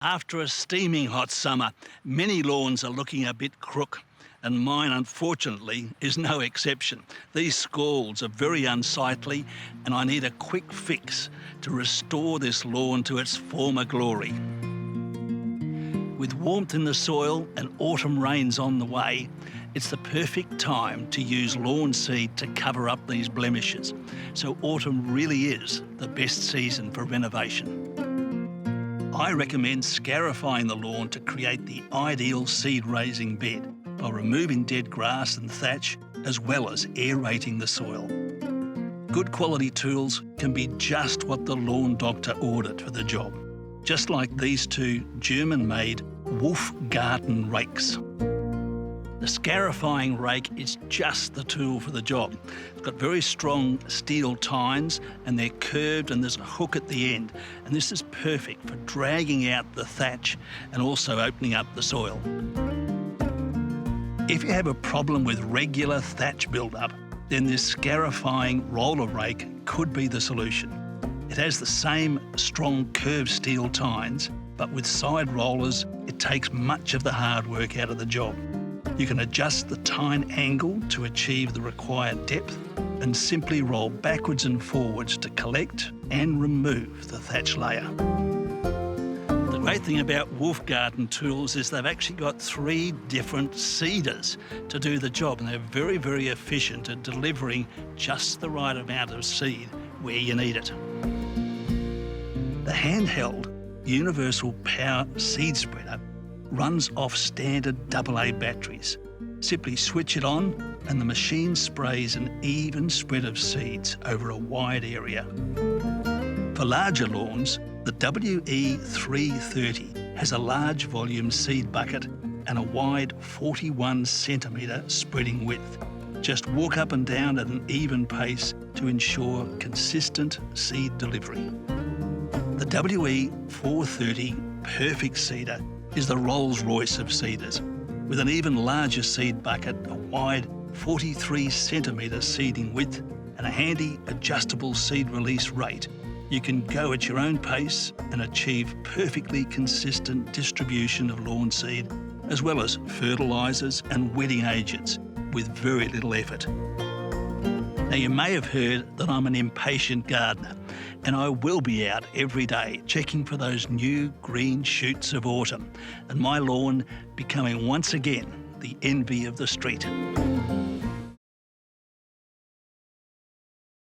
After a steaming hot summer, many lawns are looking a bit crook, and mine, unfortunately, is no exception. These scalds are very unsightly, and I need a quick fix to restore this lawn to its former glory. With warmth in the soil and autumn rains on the way, it's the perfect time to use lawn seed to cover up these blemishes. So autumn really is the best season for renovation. I recommend scarifying the lawn to create the ideal seed-raising bed by removing dead grass and thatch, as well as aerating the soil. Good quality tools can be just what the lawn doctor ordered for the job, just like these two German-made WOLF-Garten rakes. The scarifying rake is just the tool for the job. It's got very strong steel tines and they're curved and there's a hook at the end. And this is perfect for dragging out the thatch and also opening up the soil. If you have a problem with regular thatch build-up, then this scarifying roller rake could be the solution. It has the same strong curved steel tines, but with side rollers, it takes much of the hard work out of the job. You can adjust the tine angle to achieve the required depth and simply roll backwards and forwards to collect and remove the thatch layer. The great thing about WOLF-Garten tools is they've actually got 3 different seeders to do the job, and they're very, very efficient at delivering just the right amount of seed where you need it. The handheld universal power seed spreader runs off standard AA batteries. Simply switch it on and the machine sprays an even spread of seeds over a wide area. For larger lawns, the WE330 has a large volume seed bucket and a wide 41 centimetre spreading width. Just walk up and down at an even pace to ensure consistent seed delivery. The WE430 Perfect Seeder is the Rolls-Royce of seeders. With an even larger seed bucket, a wide 43 centimetre seeding width and a handy adjustable seed release rate, you can go at your own pace and achieve perfectly consistent distribution of lawn seed, as well as fertilisers and wetting agents with very little effort. Now, you may have heard that I'm an impatient gardener, and I will be out every day checking for those new green shoots of autumn, and my lawn becoming once again the envy of the street.